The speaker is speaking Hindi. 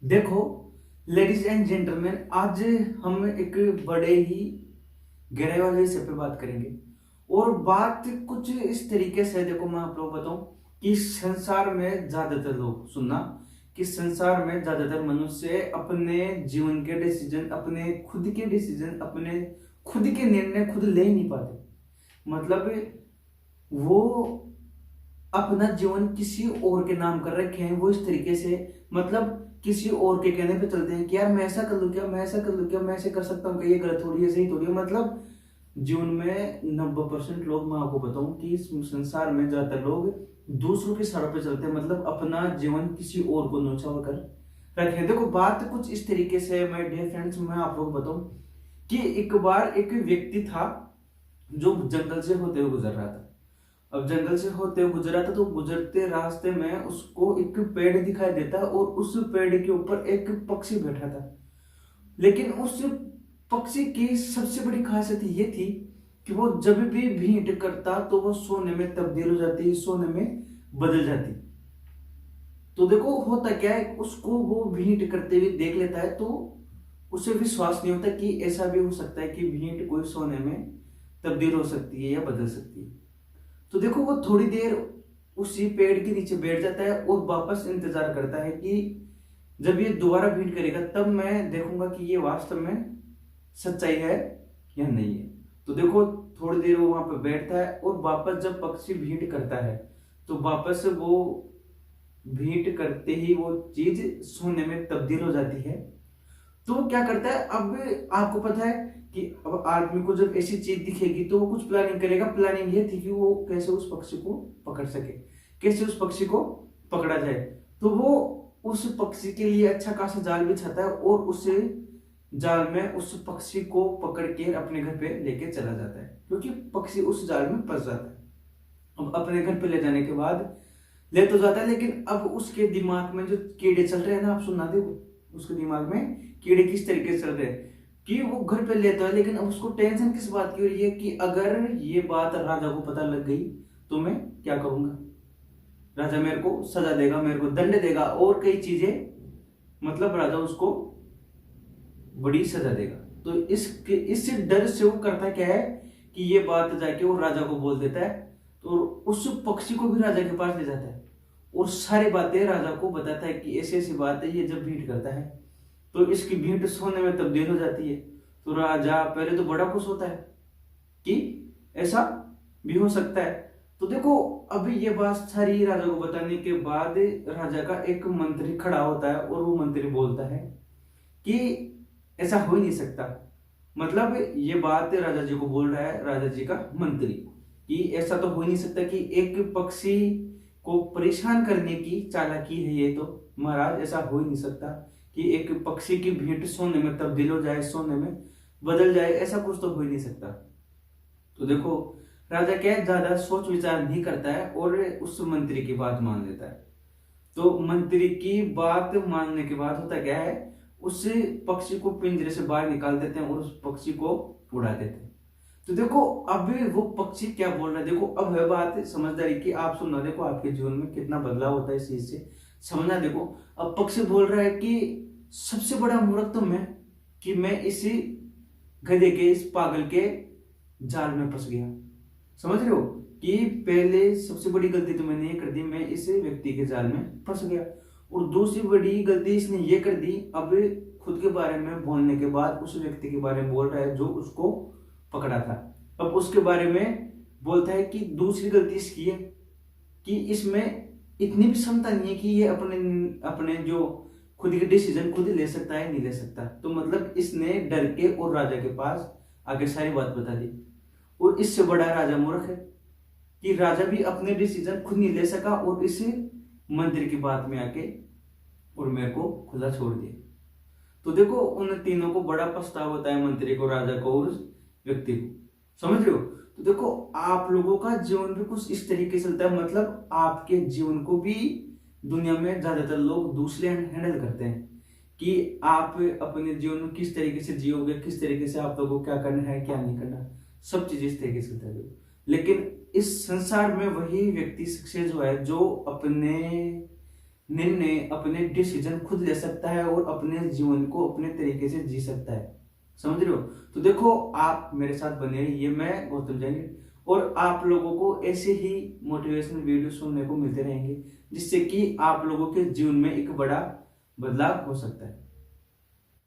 देखो, लेडीज एंड जेंटलमैन, आज हम एक बड़े ही गहराई वाले विषय पे बात करेंगे। और बात कुछ इस तरीके से, देखो मैं आप लोग बताऊं कि संसार में ज्यादातर लोग सुनना कि संसार में ज्यादातर मनुष्य अपने जीवन के डिसीजन, अपने खुद के डिसीजन, अपने खुद के निर्णय खुद ले ही नहीं पाते। मतलब वो अपना जीवन किसी और के नाम कर रखे हैं। वो इस तरीके से, मतलब किसी और के कहने पे चलते हैं कि यार मैं ऐसा कर लूं क्या, मैं ऐसा कर लूं क्या, मैं ऐसे कर सकता हूँ क्या, ये गलत थोड़ी है, सही थोड़ी है। मतलब जीवन में 90% लोग, मैं आपको बताऊं कि इस संसार में ज्यादातर लोग दूसरों की सड़क पे चलते हैं। मतलब अपना जीवन किसी और को न्योछावर कर रखे हैं। देखो, बात कुछ इस तरीके से, माय डियर फ्रेंड्स, मैं आप लोग बताऊं कि एक बार एक व्यक्ति था जो जंगल से होते हुए गुजर रहा था। अब जंगल से होते हुए गुजरा था तो गुजरते रास्ते में उसको एक पेड़ दिखाई देता और उस पेड़ के ऊपर एक पक्षी बैठा था। लेकिन उस पक्षी की सबसे बड़ी खासियत ये थी कि वो जब भी भींट करता तो वो सोने में तब्दील हो जाती, सोने में बदल जाती। तो देखो होता क्या है, उसको वो भींट करते हुए देख लेता है तो उसे विश्वास नहीं होता कि ऐसा भी हो सकता है कि भींट कोई सोने में तब्दील हो सकती है या बदल सकती है। तो देखो वो थोड़ी देर उसी पेड़ के नीचे बैठ जाता है और वापस इंतजार करता है कि जब ये दोबारा भीड़ करेगा तब मैं देखूंगा कि ये वास्तव में सच्चाई है या नहीं है। तो देखो थोड़ी देर वो वहां पर बैठता है और वापस जब पक्षी भीड़ करता है तो वापस वो भीड़ करते ही वो चीज सोने में तब्दील हो जाती है। तो वो क्या करता है, अब आपको पता है कि अब आदमी को जब ऐसी चीज दिखेगी तो वो कुछ प्लानिंग करेगा। प्लानिंग ये थी कि वो कैसे उस पक्षी को पकड़ सके, कैसे उस पक्षी को पकड़ा जाए। तो वो उस पक्षी के लिए अच्छा खासा जाल बिछाता है और उस जाल में उस पक्षी को पकड़ के अपने घर पे लेके चला जाता है, क्योंकि पक्षी उस जाल में फंस जाता है। अब अपने घर पे ले जाने के बाद ले तो जाता है, लेकिन अब उसके दिमाग में जो कीड़े चल रहे हैं ना, आप सुना दे, उसके दिमाग में कीड़े किस तरीके से चल रहे हैं कि वो घर पे लेता है, लेकिन अब उसको टेंशन किस बात की हो रही है कि अगर ये बात राजा को पता लग गई तो मैं क्या करूंगा। राजा मेरे को सजा देगा, मेरे को दंड देगा और कई चीजें, मतलब राजा उसको बड़ी सजा देगा। तो इस डर से वो करता क्या है कि ये बात जाके वो राजा को बोल देता है। तो उस पक्षी को भी राजा के पास ले जाता है और सारी बातें राजा को बताता है कि ऐसी ऐसी बात है, ये जब भीड़ करता है तो इसकी भीड़ सोने में तब्दील हो जाती है। तो राजा पहले तो बड़ा खुश होता है कि ऐसा भी हो सकता है। तो देखो अभी ये बात सारी राजा को बताने के बाद राजा का एक मंत्री खड़ा होता है और वो मंत्री बोलता है कि ऐसा हो ही नहीं सकता। मतलब ये बात राजा जी को बोल रहा है, राजा जी का मंत्री, कि ऐसा तो हो ही नहीं सकता कि एक पक्षी को परेशान करने की चालाकी है ये। तो महाराज ऐसा हो ही नहीं सकता कि एक पक्षी की भीड़ सोने में तब्दील हो जाए, सोने में बदल जाए, ऐसा कुछ तो हो ही नहीं सकता। तो देखो राजा क्या है, ज्यादा सोच विचार नहीं करता है और उस मंत्री की बात मान लेता है। तो मंत्री की बात मानने के बाद होता क्या है, उस पक्षी को पिंजरे से बाहर निकाल देते हैं और उस पक्षी को उड़ा देते हैं। तो देखो अब वो पक्षी क्या बोल रहा है, देखो अब है बात समझदारी की। आप सुनना, देखो आपके जीवन में कितना बदलाव होता है इस चीज से समझना। देखो अब पक्षी बोल रहा है कि सबसे बड़ा मूर्ख तो मैं, कि मैं इसी गधे के, इस पागल के जाल में फंस गया। समझ रहे हो कि पहले सबसे बड़ी गलती तो मैंने ये कर दी, मैं इस व्यक्ति के जाल में फंस गया। और दूसरी बड़ी गलती इसने ये कर दी, अब खुद के बारे में बोलने के बाद उस व्यक्ति के बारे में बोल रहा है जो उसको पकड़ा था। अब उसके बारे में बोलता है कि दूसरी गलती इसकी है कि इसमें इतनी भी क्षमता नहीं है कि ये अपने अपने जो खुद के डिसीजन खुद ही ले सकता है, नहीं ले सकता। तो मतलब इसने डर के और राजा के पास आगे सारी बात बता दी। और इससे बड़ा राजा मूर्ख है कि राजा भी अपने डिसीजन खुद नहीं ले सका और इस मंत्री की बात में आके और मेरे को खुला छोड़ दिया। तो देखो उन तीनों को बड़ा पछतावा होता है, मंत्री को, राजा को और उस व्यक्ति को। समझ रहे हो। तो देखो आप लोगों का जीवन भी कुछ इस तरीके से चलता है। मतलब आपके जीवन को भी दुनिया में ज्यादातर लोग दूसरे हैंडल करते हैं कि आप अपने जीवन में किस तरीके से जियोगे, किस तरीके से आप लोगों को क्या करना है, क्या नहीं करना, सब चीज इस तरीके से होता है। लेकिन इस संसार में वही व्यक्ति सक्सेस हुआ है जो अपने निर्णय, अपने डिसीजन खुद ले सकता है और अपने जीवन को अपने तरीके से जी सकता है। समझ रहे हो? तो देखो, आप मेरे साथ बने रहिए, मैं गौतम जैन, और आप लोगों को ऐसे ही मोटिवेशनल वीडियो सुनने को मिलते रहेंगे, जिससे कि आप लोगों के जीवन में एक बड़ा बदलाव हो सकता है।